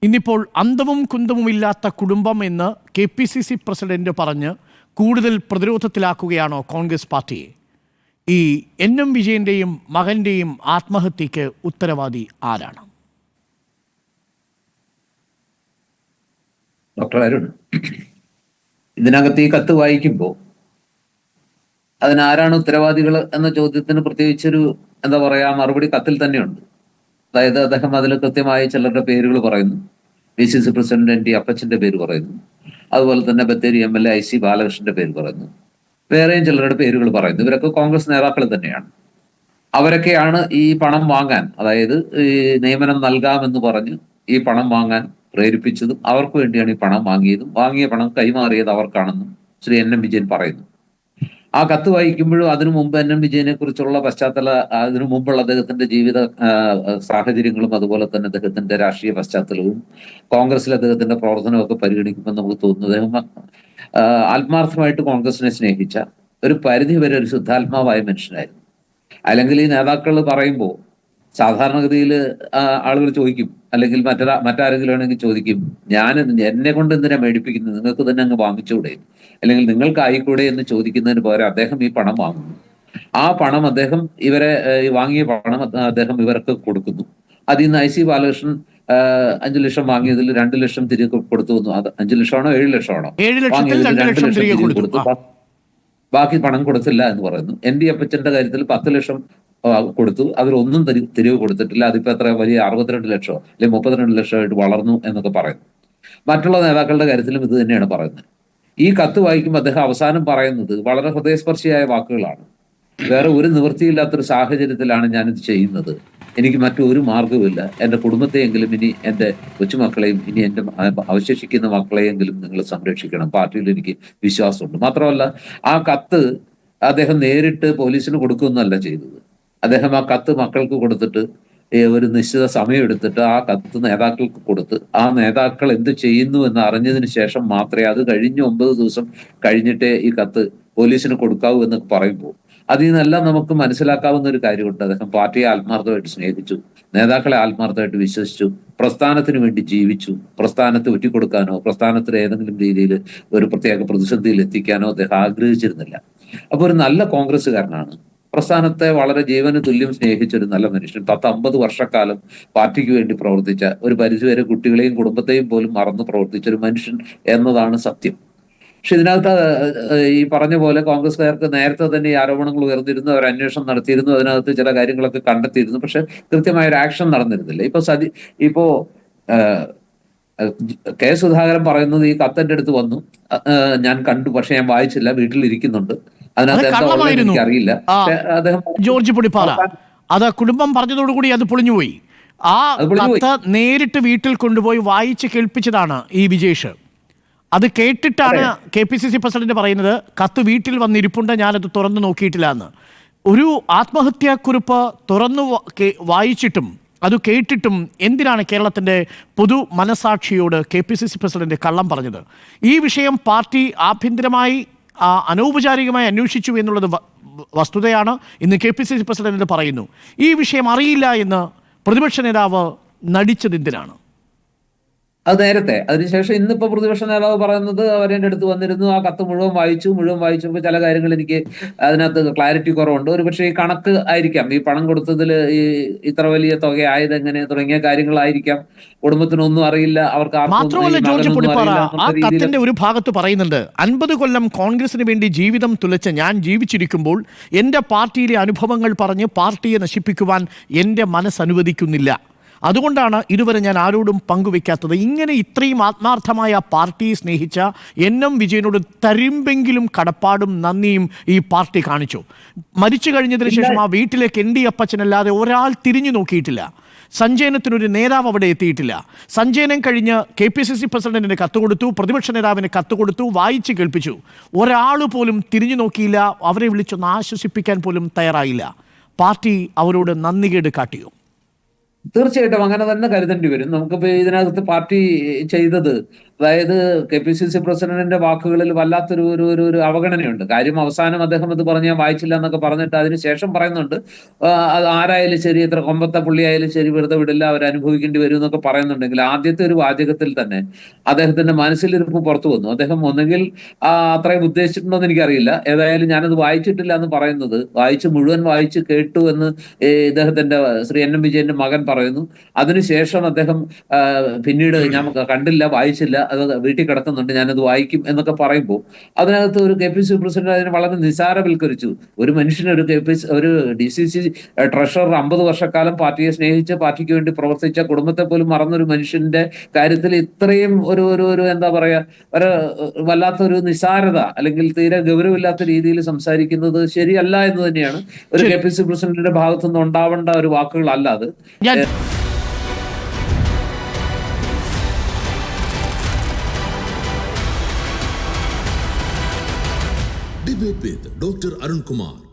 ഇന്നിപ്പോൾ അന്തവും കുന്തവുമില്ലാത്ത കുടുംബം എന്ന് KPCC പ്രസിഡന്റ് പറഞ്ഞ് കൂടുതൽ പ്രതിരോധത്തിലാക്കുകയാണോ കോൺഗ്രസ് പാർട്ടിയെ? ഈ NM വിജയന്റെയും മകന്റെയും ആത്മഹത്യക്ക് ഉത്തരവാദി ആരാണ്? ഡോക്ടർ അരുൺ, ഇതിനകത്ത് ഈ കത്ത് വായിക്കുമ്പോൾ അതിനാരാണ് ഉത്തരവാദികൾ എന്ന ചോദ്യത്തിന് പ്രത്യേകിച്ചൊരു മറുപടി കത്തിൽ തന്നെയുണ്ട്. അതായത് അദ്ദേഹം അതിൽ കൃത്യമായി ചിലരുടെ പേരുകൾ പറയുന്നു. PCC പ്രസിഡന്റ് NT അപ്പച്ചന്റെ പേര് പറയുന്നു. അതുപോലെ തന്നെ ബത്തേരി MLA IC ബാലകൃഷ്ണന്റെ പേര് പറയുന്നു. വേറെയും ചിലരുടെ പേരുകൾ പറയുന്നു. ഇവരൊക്കെ കോൺഗ്രസ് നേതാക്കൾ തന്നെയാണ്. അവരൊക്കെയാണ് ഈ പണം വാങ്ങാൻ, അതായത് ഈ നിയമനം നൽകാമെന്ന് പറഞ്ഞ് ഈ പണം വാങ്ങാൻ പ്രേരിപ്പിച്ചതും അവർക്ക് വേണ്ടിയാണ് ഈ പണം വാങ്ങിയതും വാങ്ങിയ പണം കൈമാറിയത് അവർക്കാണെന്നും ശ്രീ NM വിജയൻ പറയുന്നു. ആ കത്ത് വായിക്കുമ്പോഴും അതിനു മുമ്പ് NM വിജയനെ കുറിച്ചുള്ള അതിനു മുമ്പുള്ള അദ്ദേഹത്തിന്റെ ജീവിത സാഹചര്യങ്ങളും അതുപോലെ തന്നെ അദ്ദേഹത്തിന്റെ രാഷ്ട്രീയ പശ്ചാത്തലവും കോൺഗ്രസിൽ അദ്ദേഹത്തിന്റെ പ്രവർത്തനമൊക്കെ പരിഗണിക്കുമ്പോൾ നമുക്ക് തോന്നുന്നു അദ്ദേഹം ആത്മാർത്ഥമായിട്ട് കോൺഗ്രസിനെ സ്നേഹിച്ച ഒരു പരിധി വരെ ഒരു ശുദ്ധാത്മാവായ മനുഷ്യനായിരുന്നു. അല്ലെങ്കിൽ ഈ നേതാക്കൾ പറയുമ്പോൾ സാധാരണഗതിയിൽ ആളുകൾ ചോദിക്കും, അല്ലെങ്കിൽ മറ്റാരെങ്കിലും ആണെങ്കിൽ ചോദിക്കും, എന്നെ കൊണ്ട് എന്തിനാ മേടിപ്പിക്കുന്നത്, നിങ്ങൾക്ക് തന്നെ അങ്ങ് വാങ്ങിച്ചുകൂടെ, അല്ലെങ്കിൽ നിങ്ങൾക്ക് ആയിക്കൂടെ എന്ന് ചോദിക്കുന്നതിന് പകരം അദ്ദേഹം ഈ പണം വാങ്ങുന്നു. ആ പണം അദ്ദേഹം വാങ്ങിയ പണം അദ്ദേഹം ഇവർക്ക് കൊടുക്കുന്നു. അതിൽ നിന്ന് IC ബാലകൃഷ്ണൻ 5 ലക്ഷം വാങ്ങിയതിൽ 2 ലക്ഷം തിരികെ കൊടുത്തു വന്നു. അത് 5 ലക്ഷമാണോ 7 ലക്ഷമാണോ വാങ്ങിയതിൽ 2 ലക്ഷം തിരികെ കൊടുത്തു, ബാക്കി പണം കൊടുത്തില്ല എന്ന് പറയുന്നു. NT അപ്പച്ചന്റെ കാര്യത്തിൽ 10 ലക്ഷം കൊടുത്തു, അതിലൊന്നും തിരികെ കൊടുത്തിട്ടില്ല. അതിപ്പോ എത്ര വലിയ 62 ലക്ഷമോ അല്ലെങ്കിൽ 32 ലക്ഷമായിട്ട് വളർന്നു എന്നൊക്കെ പറയുന്നു. മറ്റുള്ള നേതാക്കളുടെ കാര്യത്തിലും ഇത് തന്നെയാണ് പറയുന്നത്. ഈ കത്ത് വായിക്കുമ്പോൾ അദ്ദേഹം അവസാനം പറയുന്നത് വളരെ ഹൃദയസ്പർശിയായ വാക്കുകളാണ്. വേറെ ഒരു നിവൃത്തിയില്ലാത്തൊരു സാഹചര്യത്തിലാണ് ഞാനിത് ചെയ്യുന്നത്, എനിക്ക് മറ്റൊരു മാർഗവുമില്ല, എൻ്റെ കുടുംബത്തെയെങ്കിലും, ഇനി എൻ്റെ കൊച്ചുമക്കളെയും, ഇനി എൻ്റെ അവശേഷിക്കുന്ന മക്കളെയെങ്കിലും നിങ്ങൾ സംരക്ഷിക്കണം, പാർട്ടിയിൽ എനിക്ക് വിശ്വാസമുണ്ട്. മാത്രമല്ല ആ കത്ത് അദ്ദേഹം നേരിട്ട് പോലീസിന് കൊടുക്കുകയൊന്നുമല്ല ചെയ്തത്. അദ്ദേഹം ആ കത്ത് മക്കൾക്ക് കൊടുത്തിട്ട് ഒരു നിശ്ചിത സമയം എടുത്തിട്ട് ആ കത്ത് നേതാക്കൾക്ക് കൊടുത്ത് ആ നേതാക്കൾ എന്ത് ചെയ്യുന്നു എന്ന് അറിഞ്ഞതിന് ശേഷം മാത്രമേ, അത് കഴിഞ്ഞ് 9 ദിവസം കഴിഞ്ഞിട്ടേ ഈ കത്ത് പോലീസിന് കൊടുക്കാവൂ എന്നൊക്കെ പറയുമ്പോൾ അതിൽ നിന്നെല്ലാം നമുക്ക് മനസ്സിലാക്കാവുന്ന ഒരു കാര്യമുണ്ട്. അദ്ദേഹം പാർട്ടിയെ ആത്മാർത്ഥമായിട്ട് സ്നേഹിച്ചു, നേതാക്കളെ ആത്മാർത്ഥമായിട്ട് വിശ്വസിച്ചു, പ്രസ്ഥാനത്തിന് വേണ്ടി ജീവിച്ചു. പ്രസ്ഥാനത്തെ ഒറ്റിക്കൊടുക്കാനോ പ്രസ്ഥാനത്തിന് ഏതെങ്കിലും രീതിയിൽ ഒരു പ്രത്യേക പ്രതിസന്ധിയിൽ എത്തിക്കാനോ അദ്ദേഹം ആഗ്രഹിച്ചിരുന്നില്ല. അപ്പൊ ഒരു നല്ല കോൺഗ്രസ്സുകാരനാണ്. പ്രസ്ഥാനത്തെ വളരെ ജീവന് തുല്യം സ്നേഹിച്ച ഒരു നല്ല മനുഷ്യൻ. 10-50 വർഷക്കാലം പാർട്ടിക്ക് വേണ്ടി പ്രവർത്തിച്ച, ഒരു പരിധിവരെ കുട്ടികളെയും കുടുംബത്തെയും പോലും മറന്ന് പ്രവർത്തിച്ച ഒരു മനുഷ്യൻ എന്നതാണ് സത്യം. പക്ഷെ ഇതിനകത്ത് ഈ പറഞ്ഞ പോലെ കോൺഗ്രസ്സുകാർക്ക് നേരത്തെ തന്നെ ഈ ആരോപണങ്ങൾ ഉയർന്നിരുന്നു, അവർ അന്വേഷണം നടത്തിയിരുന്നു, അതിനകത്ത് ചില കാര്യങ്ങളൊക്കെ കണ്ടെത്തിയിരുന്നു. പക്ഷെ കൃത്യമായ ഒരു ആക്ഷൻ നടന്നിരുന്നില്ല. ഇപ്പോ K. സുധാകരൻ പറയുന്നത് ഈ കത്തന്റെ അടുത്ത് വന്നു, ഞാൻ കണ്ടു, പക്ഷെ ഞാൻ വായിച്ചില്ല, വീട്ടിലിരിക്കുന്നുണ്ട്, അതിനകത്ത് എനിക്കറിയില്ല. അദ്ദേഹം ജോർജ് പൊടിപ്പാറ അത് കുടുംബം പറഞ്ഞതോടുകൂടി അത് പൊളിഞ്ഞുപോയി. ആ കത്ത് നേരിട്ട് വീട്ടിൽ കൊണ്ടുപോയി വായിച്ച് കേൾപ്പിച്ചതാണ് ഈ വിജേഷ്. അത് കേട്ടിട്ടാണ് KPCC പ്രസിഡന്റ് പറയുന്നത് കത്ത് വീട്ടിൽ വന്നിരിപ്പുണ്ട്, ഞാനത് തുറന്നു നോക്കിയിട്ടില്ല എന്ന്. ഒരു ആത്മഹത്യാക്കുറിപ്പ് തുറന്നു വായിച്ചിട്ടും അത് കേട്ടിട്ടും എന്തിനാണ് കേരളത്തിൻ്റെ പൊതു മനസാക്ഷിയോട് KPCC പ്രസിഡന്റ് കള്ളം പറഞ്ഞത്? ഈ വിഷയം പാർട്ടി ആഭ്യന്തരമായി അനൗപചാരികമായി അന്വേഷിച്ചു എന്നുള്ളത് വസ്തുതയാണ്. ഇന്ന് KPCC പ്രസിഡന്റ് പറയുന്നു ഈ വിഷയം അറിയില്ല എന്ന്. പ്രതിപക്ഷ നേതാവ് നടിച്ചത് എന്തിനാണ്? അത് നേരത്തെ, അതിനുശേഷം ഇന്നിപ്പോ പ്രതിപക്ഷ നേതാവ് പറയുന്നത് അവരെൻ്റെ അടുത്ത് വന്നിരുന്നു, ആ കത്ത് മുഴുവൻ വായിച്ചപ്പോൾ ചില കാര്യങ്ങൾ എനിക്ക് അതിനകത്ത് ക്ലാരിറ്റി കുറവുണ്ട്, ഒരു പക്ഷേ ഈ കണക്ക് ആയിരിക്കാം, ഈ പണം കൊടുത്തതിൽ ഈ ഇത്ര വലിയ തുക ആയത് എങ്ങനെ തുടങ്ങിയ കാര്യങ്ങളായിരിക്കാം, കുടുംബത്തിനൊന്നും അറിയില്ല, അവർക്ക് മാത്രമല്ല ജോർജ് പൊടിപ്പാറ ആ കത്തിന്റെ ഒരു ഭാഗത്ത് പറയുന്നുണ്ട് 50 കൊല്ലം കോൺഗ്രസിന് വേണ്ടി ജീവിതം തുലച്ച് ഞാൻ ജീവിച്ചിരിക്കുമ്പോൾ എൻ്റെ പാർട്ടിയിലെ അനുഭവങ്ങൾ പറഞ്ഞ് പാർട്ടിയെ നശിപ്പിക്കുവാൻ എൻ്റെ മനസ്സനുവദിക്കുന്നില്ല, അതുകൊണ്ടാണ് ഇതുവരെ ഞാൻ ആരോടും പങ്കുവെക്കാത്തത്. ഇങ്ങനെ ഇത്രയും ആത്മാർത്ഥമായ പാർട്ടിയെ സ്നേഹിച്ച NM വിജയനോട് തരിമ്പെങ്കിലും കടപ്പാടും നന്ദിയും ഈ പാർട്ടി കാണിച്ചു. മരിച്ചു കഴിഞ്ഞതിന് ശേഷം ആ വീട്ടിലേക്ക് NT അപ്പച്ചനല്ലാതെ ഒരാൾ തിരിഞ്ഞു നോക്കിയിട്ടില്ല. സഞ്ജയനത്തിനൊരു നേതാവ് അവിടെ എത്തിയിട്ടില്ല. സഞ്ജയനം കഴിഞ്ഞ് KPCC പ്രസിഡന്റിന് കത്ത് കൊടുത്തു, പ്രതിപക്ഷ നേതാവിന് കത്ത് കൊടുത്തു, വായിച്ച് കേൾപ്പിച്ചു. ഒരാൾ പോലും തിരിഞ്ഞു നോക്കിയില്ല, അവരെ വിളിച്ചൊന്ന് ആശ്വസിപ്പിക്കാൻ പോലും തയ്യാറായില്ല. പാർട്ടി അവരോട് നന്ദികേട് കാട്ടിയോ? തീർച്ചയായിട്ടും അങ്ങനെ തന്നെ കരുതേണ്ടി വരും. നമുക്കിപ്പോ ഇതിനകത്ത് പാർട്ടി ചെയ്തത്, അതായത് KPCC പ്രസിഡന്റിന്റെ വാക്കുകളിൽ വല്ലാത്തൊരു ഒരു ഒരു ഒരു അവഗണനയുണ്ട്. കാര്യം അവസാനം അദ്ദേഹം അത് പറഞ്ഞ് ഞാൻ വായിച്ചില്ല എന്നൊക്കെ പറഞ്ഞിട്ട് അതിന് ശേഷം പറയുന്നുണ്ട്, അത് ആരായാലും ശരി, എത്ര കൊമ്പത്തെ പുള്ളിയായാലും ശരി, വെറുതെ വിടില്ല, അവർ അനുഭവിക്കേണ്ടി വരും എന്നൊക്കെ പറയുന്നുണ്ടെങ്കിൽ ആദ്യത്തെ ഒരു വാചകത്തിൽ തന്നെ അദ്ദേഹത്തിന്റെ മനസ്സിലിരിപ്പ് പുറത്തു വന്നു. അദ്ദേഹം ഒന്നുകിൽ അത്രയും ഉദ്ദേശിച്ചിട്ടുണ്ടോ എന്ന് എനിക്കറിയില്ല. ഏതായാലും ഞാനത് വായിച്ചിട്ടില്ല എന്ന് പറയുന്നത്, മുഴുവൻ വായിച്ച് കേട്ടു എന്ന് ഇദ്ദേഹത്തിന്റെ ശ്രീ NM വിജയന്റെ മകൻ പറയുന്നു. അതിനുശേഷം അദ്ദേഹം പിന്നീട് ഞാൻ കണ്ടില്ല, വായിച്ചില്ല, അത് വീട്ടിൽ കിടക്കുന്നുണ്ട്, ഞാനത് വായിക്കും എന്നൊക്കെ പറയുമ്പോൾ അതിനകത്ത് ഒരു KPCC പ്രസിഡന്റ് അതിനെ വളരെ നിസാരവൽക്കരിച്ചു. ഒരു മനുഷ്യന് ഒരു DCC ട്രഷറർ 50 വർഷക്കാലം പാർട്ടിയെ സ്നേഹിച്ച് പാർട്ടിക്ക് വേണ്ടി പ്രവർത്തിച്ച, കുടുംബത്തെ പോലും മറന്നൊരു മനുഷ്യന്റെ കാര്യത്തിൽ ഇത്രയും ഒരു ഒരു ഒരു എന്താ പറയാ, ഒരു വല്ലാത്തൊരു നിസാരത അല്ലെങ്കിൽ തീരെ ഗൗരവമില്ലാത്ത രീതിയിൽ സംസാരിക്കുന്നത് ശരിയല്ല എന്ന് തന്നെയാണ് ഒരു KPCC പ്രസിഡന്റിന്റെ ഭാഗത്തുനിന്ന് ഉണ്ടാവേണ്ട ഒരു വാക്കുകളല്ല അത്. Debate with Dr. Arun Kumar.